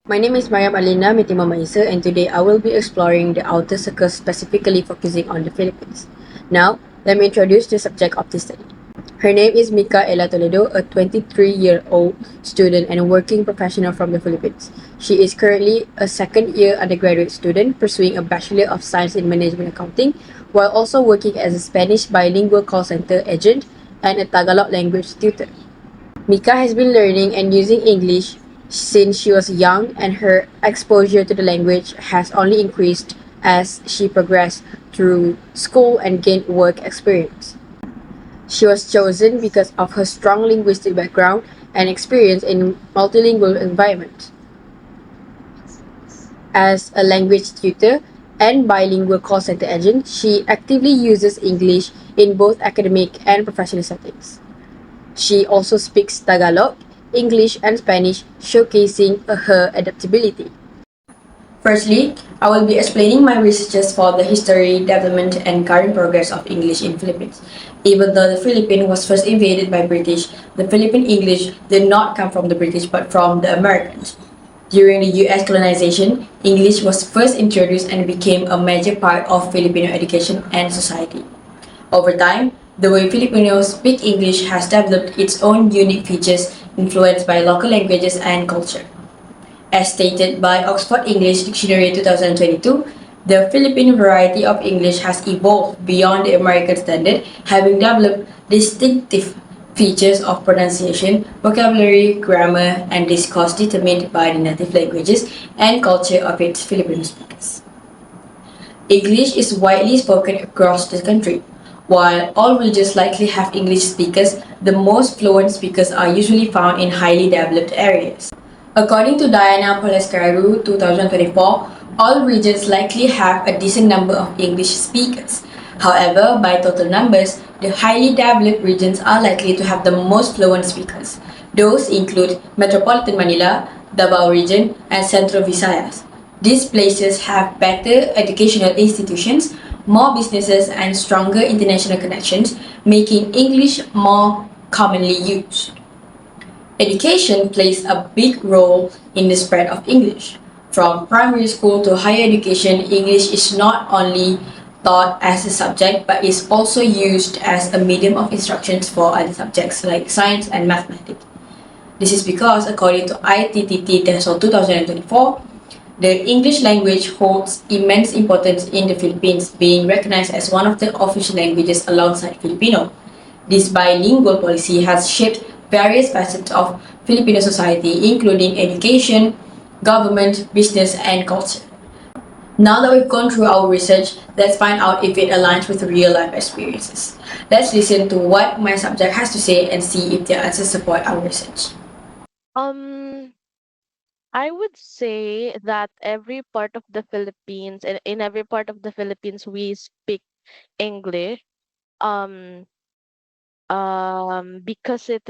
My name is Mariam Alina Mitima Maisa, and today I will be exploring the outer circles, specifically focusing on the Philippines. Now, let me introduce the subject of this study. Her name is Micaela Toledo, a 23-year-old student and a working professional from the Philippines. She is currently a second-year undergraduate student pursuing a Bachelor of Science in Management Accounting, while also working as a Spanish bilingual call center agent and a Tagalog language tutor. Mika has been learning and using English since she was young, and her exposure to the language has only increased as she progressed through school and gained work experience. She was chosen because of her strong linguistic background and experience in multilingual environments. As a language tutor and bilingual call center agent, she actively uses English in both academic and professional settings. She also speaks Tagalog, English, and Spanish, showcasing her adaptability. Firstly, I will be explaining my researches for the history, development, and current progress of English in Philippines. Even though the Philippines was first invaded by British, the Philippine English did not come from the British but from the Americans. During the US colonization, English was first introduced and became a major part of Filipino education and society. Over time, the way Filipinos speak English has developed its own unique features influenced by local languages and culture. As stated by Oxford English Dictionary 2022, the Philippine variety of English has evolved beyond the American standard, having developed distinctive features of pronunciation, vocabulary, grammar, and discourse determined by the native languages and culture of its Filipino speakers. English is widely spoken across the country. While all regions likely have English speakers, the most fluent speakers are usually found in highly developed areas. According to Diana Polescaru 2024, all regions likely have a decent number of English speakers. However, by total numbers, the highly developed regions are likely to have the most fluent speakers. Those include Metropolitan Manila, Davao Region, and Central Visayas. These places have better educational institutions, more businesses, and stronger international connections, making English more commonly used. Education plays a big role in the spread of English. From primary school to higher education, English is not only taught as a subject but is also used as a medium of instructions for other subjects like science and mathematics. This is because, according to ITTT TESOL 2024, the English language holds immense importance in the Philippines, being recognized as one of the official languages alongside Filipino. This bilingual policy has shaped various facets of Filipino society, including education, government, business, and culture. Now that we've gone through our research, let's find out if it aligns with real life experiences. Let's listen to what my subject has to say and see if their answers support our research. Um, I would say that every part of the Philippines, and in every part of the Philippines, we speak English. Um, because it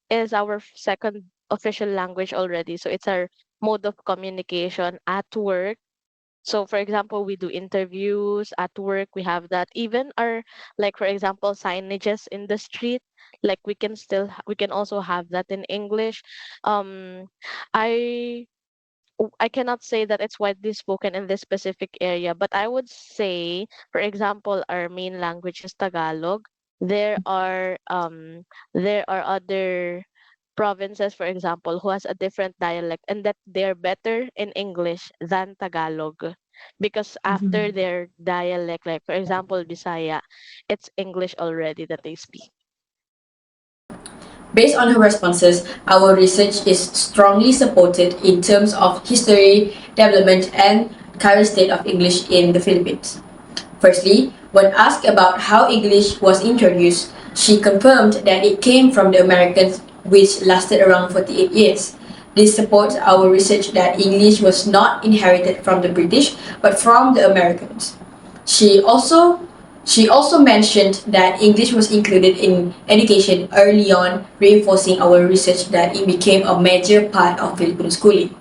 is our second official language already. So it's our mode of communication at work. So for example, we do interviews at work, we have that. Even our, like for example, signages in the street, like we can also have that in English. Um I I cannot say that it's widely spoken in this specific area, but I would say, for example, our main language is Tagalog. There are other provinces, for example, who has a different dialect, and that they're better in English than Tagalog, because after their dialect, like for example, Bisaya, it's English already that they speak. Based on her responses, our research is strongly supported in terms of history, development, and current state of English in the Philippines. Firstly, when asked about how English was introduced, she confirmed that it came from the Americans, which lasted around 48 years. This supports our research that English was not inherited from the British but from the Americans. She also she also mentioned that English was included in education early on, reinforcing our research that it became a major part of Filipino schooling.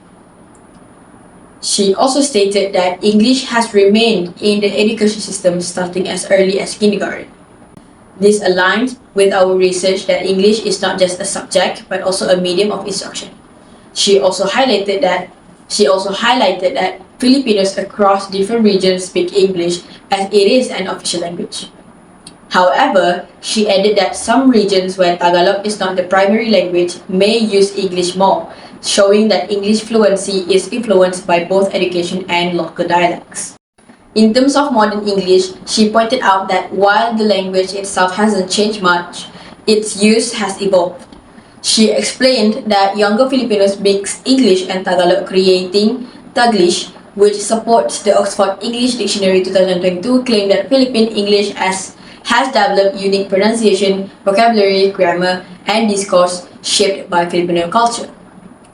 She also stated that English has remained in the education system starting as early as kindergarten. This aligns with our research that English is not just a subject but also a medium of instruction. She also highlighted that Filipinos across different regions speak English as it is an official language. However, she added that some regions where Tagalog is not the primary language may use English more, showing that English fluency is influenced by both education and local dialects. In terms of modern English, she pointed out that while the language itself hasn't changed much, its use has evolved. She explained that younger Filipinos mix English and Tagalog, creating Taglish, which supports the Oxford English Dictionary 2022 claim that Philippine English has developed unique pronunciation, vocabulary, grammar, and discourse shaped by Filipino culture.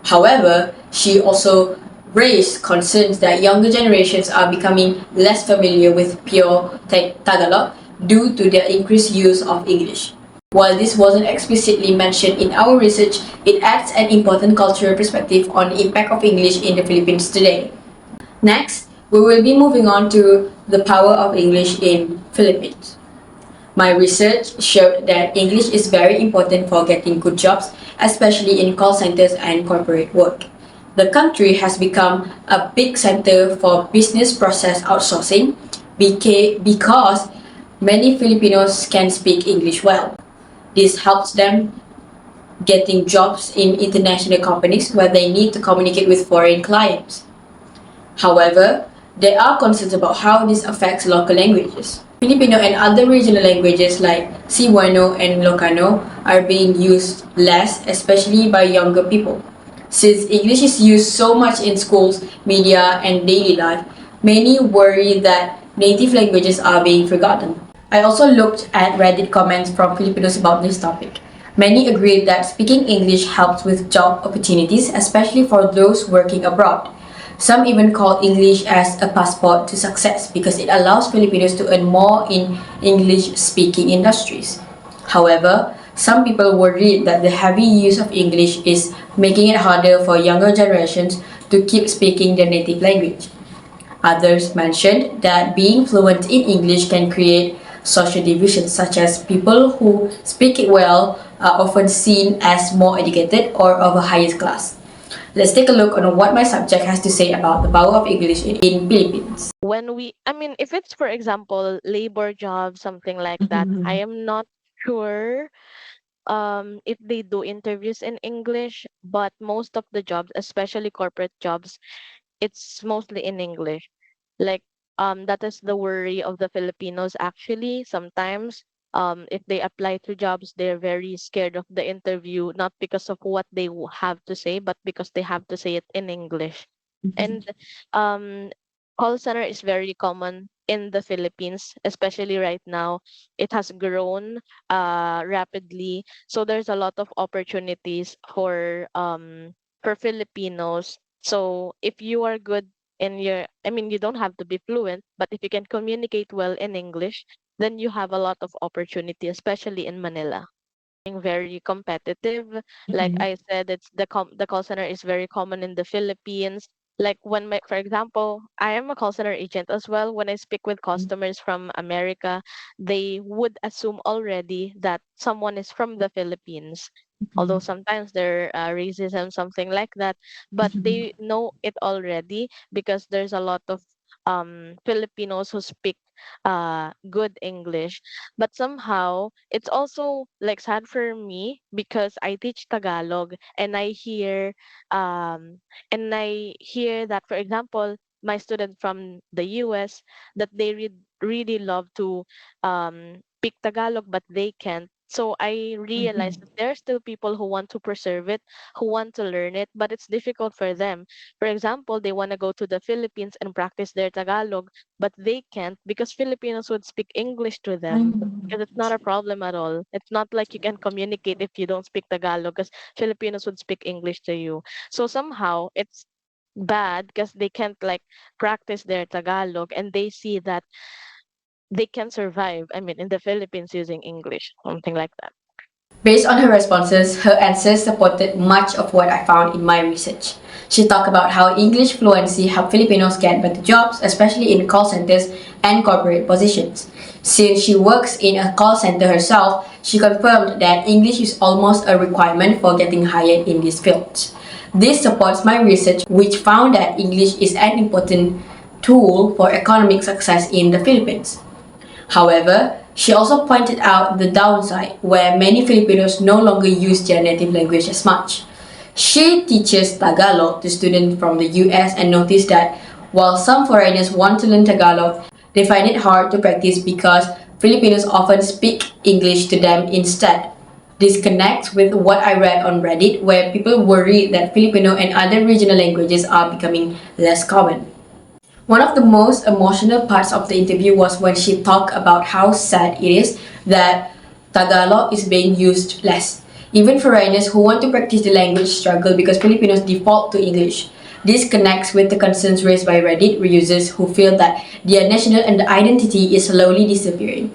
However, she also raised concerns that younger generations are becoming less familiar with pure Tagalog due to their increased use of English. While this wasn't explicitly mentioned in our research, it adds an important cultural perspective on the impact of English in the Philippines today. Next, we will be moving on to the power of English in Philippines. My research showed that English is very important for getting good jobs, especially in call centers and corporate work. The country has become a big center for business process outsourcing because many Filipinos can speak English well. This helps them getting jobs in international companies where they need to communicate with foreign clients. However, there are concerns about how this affects local languages. Filipino and other regional languages like Cebuano and Ilocano are being used less, especially by younger people. Since English is used so much in schools, media, and daily life, many worry that native languages are being forgotten. I also looked at Reddit comments from Filipinos about this topic. Many agreed that speaking English helps with job opportunities, especially for those working abroad. Some even call English as a passport to success because it allows Filipinos to earn more in English-speaking industries. However, some people worry that the heavy use of English is making it harder for younger generations to keep speaking their native language. Others mentioned that being fluent in English can create social divisions, such as people who speak it well are often seen as more educated or of a higher class. Let's take a look on what my subject has to say about the power of English in Philippines. If it's, for example, labor job, something like that, I am not sure if they do interviews in English, but most of the jobs, especially corporate jobs, it's mostly in English. Like that is the worry of the Filipinos actually. Sometimes if they apply to jobs, they're very scared of the interview, not because of what they have to say, but because they have to say it in English. And um, call center is very common in the Philippines, especially right now. It has grown rapidly, so there's a lot of opportunities for Filipinos. So if you are good in you don't have to be fluent, but if you can communicate well in English, then you have a lot of opportunity, especially in Manila. Very competitive. Like I said, the call center is very common in the Philippines. Like for example, I am a call center agent as well. When I speak with customers from America, they would assume already that someone is from the Philippines. Although sometimes there racism, something like that, but they know it already because there's a lot of Filipinos who speak good English. But somehow it's also like sad for me because I teach Tagalog and I hear that, for example, my student from the US, that they really love to speak Tagalog but they can't. So I realized that there are still people who want to preserve it, who want to learn it, but it's difficult for them. For example, they want to go to the Philippines and practice their Tagalog, but they can't because Filipinos would speak English to them. Because it's not a problem at all. It's not like you can communicate if you don't speak Tagalog because Filipinos would speak English to you. So somehow it's bad because they can't like practice their Tagalog and they see that they can survive, in the Philippines using English, something like that. Based on her responses, her answers supported much of what I found in my research. She talked about how English fluency helped Filipinos get better jobs, especially in call centers and corporate positions. Since she works in a call center herself, she confirmed that English is almost a requirement for getting hired in these fields. This supports my research, which found that English is an important tool for economic success in the Philippines. However, she also pointed out the downside, where many Filipinos no longer use their native language as much. She teaches Tagalog to students from the US and noticed that while some foreigners want to learn Tagalog, they find it hard to practice because Filipinos often speak English to them instead. This connects with what I read on Reddit, where people worry that Filipino and other regional languages are becoming less common. One of the most emotional parts of the interview was when she talked about how sad it is that Tagalog is being used less. Even foreigners who want to practice the language struggle because Filipinos default to English. This connects with the concerns raised by Reddit users who feel that their national identity is slowly disappearing.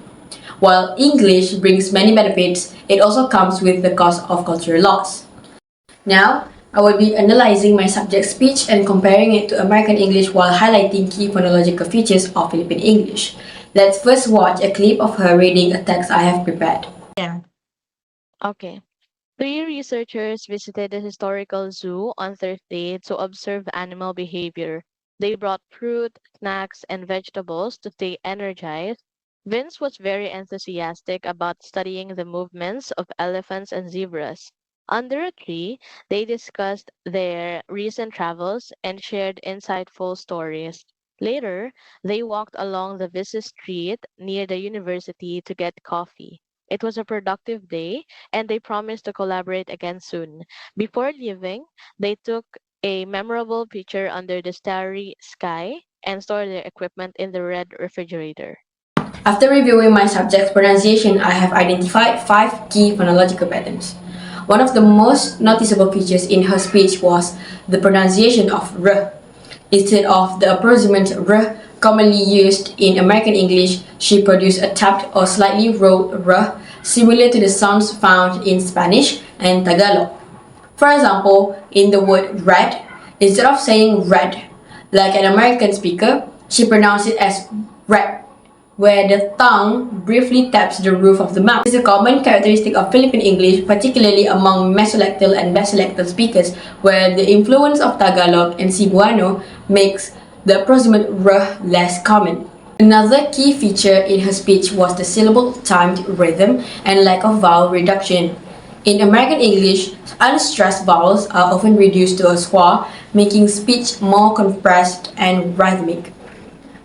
While English brings many benefits, it also comes with the cost of cultural loss. Now, I will be analyzing my subject speech and comparing it to American English while highlighting key phonological features of Philippine English. Let's first watch a clip of her reading a text I have prepared. Okay. 3 researchers visited the historical zoo on Thursday to observe animal behavior. They brought fruit, snacks, and vegetables to stay energized. Vince was very enthusiastic about studying the movements of elephants and zebras. Under a tree, they discussed their recent travels and shared insightful stories. Later, they walked along the busy street near the university to get coffee. It was a productive day, and they promised to collaborate again soon. Before leaving, they took a memorable picture under the starry sky and stored their equipment in the red refrigerator. After reviewing my subject's pronunciation, I have identified 5 key phonological patterns. One of the most noticeable features in her speech was the pronunciation of r. Instead of the approximate r commonly used in American English, she produced a tapped or slightly rolled r, similar to the sounds found in Spanish and Tagalog. For example, in the word red, instead of saying red, like an American speaker, she pronounced it as red, where the tongue briefly taps the roof of the mouth. This is a common characteristic of Philippine English, particularly among mesolectal and basilectal speakers, where the influence of Tagalog and Cebuano makes the approximate r less common. Another key feature in her speech was the syllable-timed rhythm and lack of vowel reduction. In American English, unstressed vowels are often reduced to a schwa, making speech more compressed and rhythmic.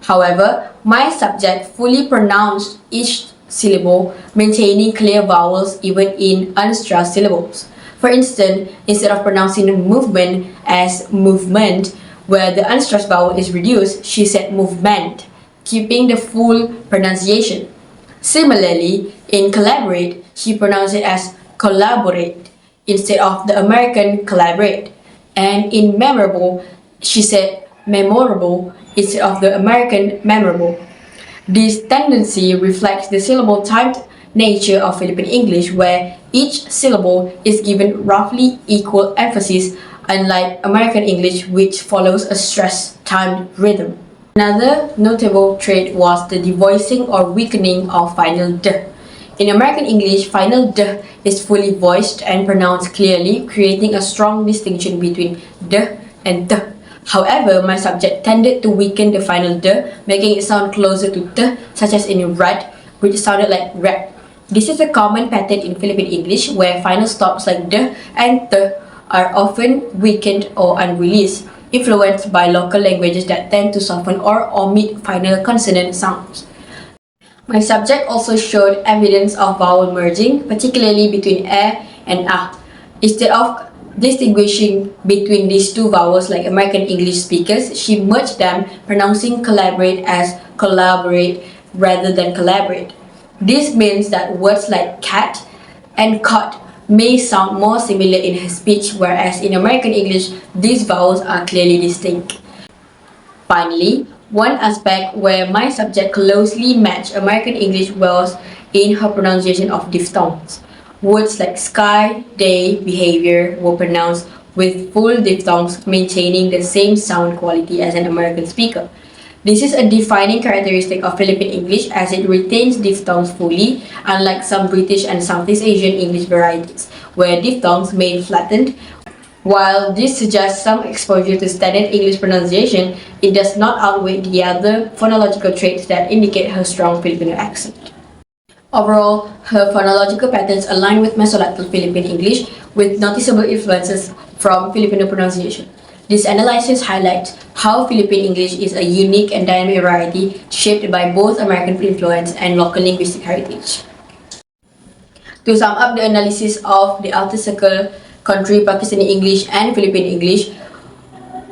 However, my subject fully pronounced each syllable, maintaining clear vowels even in unstressed syllables. For instance, instead of pronouncing movement as movement, where the unstressed vowel is reduced, she said movement, keeping the full pronunciation. Similarly, in collaborate, she pronounced it as collaborate instead of the American collaborate. And in memorable, she said memorable instead of the American memorable. This tendency reflects the syllable-timed nature of Philippine English, where each syllable is given roughly equal emphasis, unlike American English, which follows a stress-timed rhythm. Another notable trait was the devoicing or weakening of final d. In American English, final d is fully voiced and pronounced clearly, creating a strong distinction between d and t. However, my subject tended to weaken the final d, making it sound closer to t, such as in red, which sounded like red. This is a common pattern in Philippine English, where final stops like d and t are often weakened or unreleased, influenced by local languages that tend to soften or omit final consonant sounds. My subject also showed evidence of vowel merging, particularly between e and a. Instead of distinguishing between these two vowels like American English speakers, she merged them, pronouncing collaborate as collaborate rather than collaborate. This means that words like cat and cot may sound more similar in her speech, whereas in American English, these vowels are clearly distinct. Finally, one aspect where my subject closely matched American English was in her pronunciation of diphthongs. Words like sky, day, behavior were pronounced with full diphthongs, maintaining the same sound quality as an American speaker. This is a defining characteristic of Philippine English as it retains diphthongs fully, unlike some British and Southeast Asian English varieties, where diphthongs may flattened. While this suggests some exposure to standard English pronunciation, it does not outweigh the other phonological traits that indicate her strong Filipino accent. Overall, her phonological patterns align with Mesolithic Philippine English with noticeable influences from Filipino pronunciation. This analysis highlights how Philippine English is a unique and dynamic variety shaped by both American influence and local linguistic heritage. To sum up the analysis of the Outer Circle country, Pakistani English and Philippine English,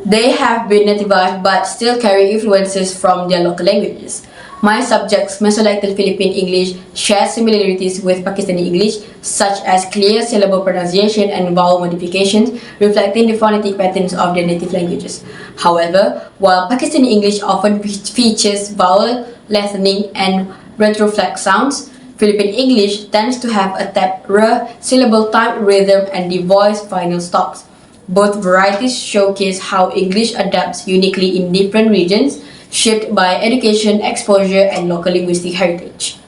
they have been nativized but still carry influences from their local languages. My subjects, Mesolithic Philippine English, share similarities with Pakistani English, such as clear syllable pronunciation and vowel modifications, reflecting the phonetic patterns of their native languages. However, while Pakistani English often features vowel lengthening and retroflex sounds, Philippine English tends to have a tap r syllable time rhythm and the voice final stops. Both varieties showcase how English adapts uniquely in different regions, shaped by education, exposure, and local linguistic heritage.